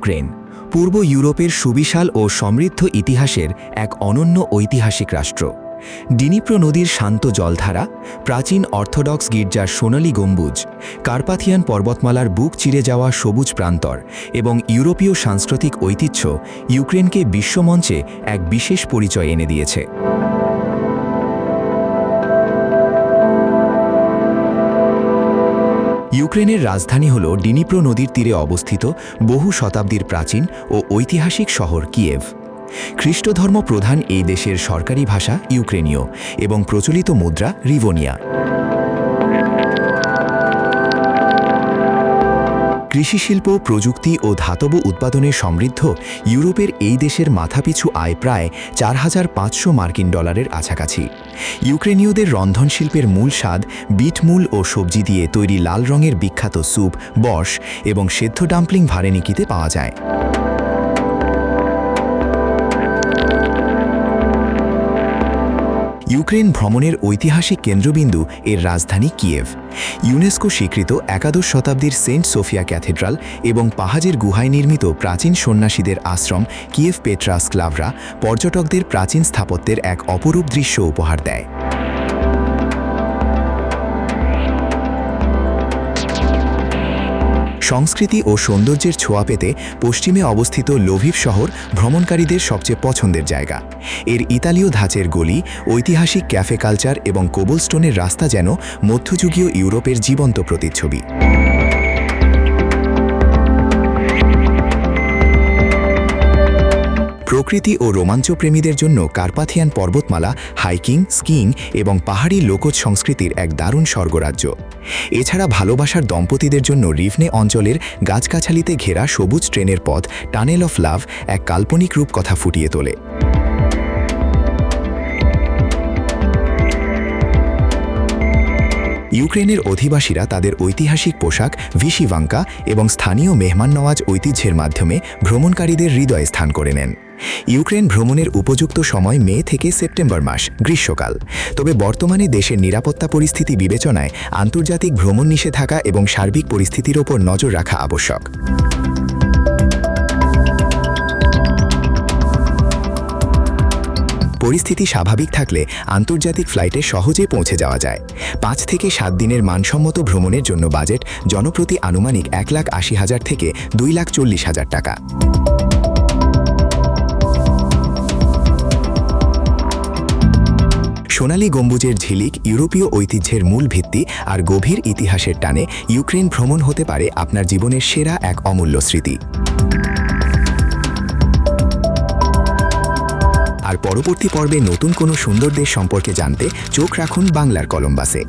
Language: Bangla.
ইউক্রেন পূর্ব ইউরোপের সুবিশাল ও সমৃদ্ধ ইতিহাসের এক অনন্য ঐতিহাসিক রাষ্ট্র। ডিনিপ্রো নদীর শান্ত জলধারা, প্রাচীন অর্থোডক্স গির্জার সোনালী গম্বুজ, কার্পাথিয়ান পর্বতমালার বুক চিরে যাওয়া সবুজ প্রান্তর এবং ইউরোপীয় সাংস্কৃতিক ঐতিহ্য ইউক্রেনকে বিশ্বমঞ্চে এক বিশেষ পরিচয় এনে দিয়েছে। ইউক্রেনের রাজধানী হল ডিনিপ্রো নদীর তীরে অবস্থিত বহু শতাব্দীর প্রাচীন ও ঐতিহাসিক শহর কিয়েভ। খ্রিস্টধর্ম প্রধান এই দেশের সরকারি ভাষা ইউক্রেনীয় এবং প্রচলিত মুদ্রা রিভোনিয়া। কৃষিশিল্প, প্রযুক্তি ও ধাতব উৎপাদনে সমৃদ্ধ ইউরোপের এই দেশের মাথাপিছু আয় প্রায় $4,500 কাছাকাছি। ইউক্রেনীয়দের রন্ধনশিল্পের মূল স্বাদ বিট মূল ও সবজি দিয়ে তৈরি লাল রঙের বিখ্যাত স্যুপ, বর্শ এবং সেদ্ধ ডাম্পলিং ভারেনিকিতে পাওয়া যায়। ইউক্রেন ভ্রমণের ঐতিহাসিক কেন্দ্রবিন্দু এর রাজধানী কিয়েভ। ইউনেস্কো স্বীকৃত একাদশ শতাব্দীর সেন্ট সোফিয়া ক্যাথেড্রাল এবং পাহাজের গুহায় নির্মিত প্রাচীন সন্ন্যাসীদের আশ্রম কিয়েভ পেট্রা স্ক্লাভরা পর্যটকদের প্রাচীন স্থাপত্যের এক অপরূপ দৃশ্য উপহার দেয়। সংস্কৃতি ও সৌন্দর্যের ছোঁয়া পেতে পশ্চিমে অবস্থিত লোভিভ শহর ভ্রমণকারীদের সবচেয়ে পছন্দের জায়গা। এর ইতালীয় ধাঁচের গলি, ঐতিহাসিক ক্যাফে কালচার এবং কোবলস্টোনের রাস্তা যেন মধ্যযুগীয় ইউরোপের জীবন্ত প্রতিচ্ছবি। প্রকৃতি ও রোমাঞ্চপ্রেমীদের জন্য কার্পাথিয়ান পর্বতমালা হাইকিং, স্কিইং এবং পাহাড়ি লোকজ সংস্কৃতির এক দারুণ স্বর্গরাজ্য। এছাড়া ভালোবাসার দম্পতিদের জন্য রিভনে অঞ্চলের গাছগাছালিতে ঘেরা সবুজ ট্রেনের পথ টানেল অফ লাভ এক কাল্পনিক রূপকথা ফুটিয়ে তোলে। ইউক্রেনের অধিবাসীরা তাদের ঐতিহাসিক পোশাক ভিশিভাঙ্কা এবং স্থানীয় মেহমান নওয়াজ ঐতিহ্যের মাধ্যমে ভ্রমণকারীদের হৃদয়ে স্থান করে নেন। ইউক্রেন ভ্রমণের উপযুক্ত সময় মে থেকে সেপ্টেম্বর মাস, গ্রীষ্মকাল। তবে বর্তমানে দেশের নিরাপত্তা পরিস্থিতি বিবেচনায় আন্তর্জাতিক ভ্রমণ নিষেধাজ্ঞা এবং সার্বিক পরিস্থিতির ওপর নজর রাখা আবশ্যক। পরিস্থিতি স্বাভাবিক থাকলে আন্তর্জাতিক ফ্লাইটে সহজে পৌঁছে যাওয়া যায়। 5 থেকে 7 দিনের মানসম্মত ভ্রমণের জন্য বাজেট জনপ্রতি আনুমানিক 1,80,000 থেকে 2,40,000 টাকা। সোনালী গম্বুজের ঝিলিক ইউরোপীয় ঐতিহ্যের মূল ভিত্তি আর গভীর ইতিহাসের টানে ইউক্রেন ভ্রমণ হতে পারে আপনার জীবনের সেরা এক অমূল্য স্মৃতি। আর পরবর্তী পর্বে নতুন কোনো সুন্দর দেশ সম্পর্কে জানতে চোখ রাখুন বাংলার কলম্বাসে।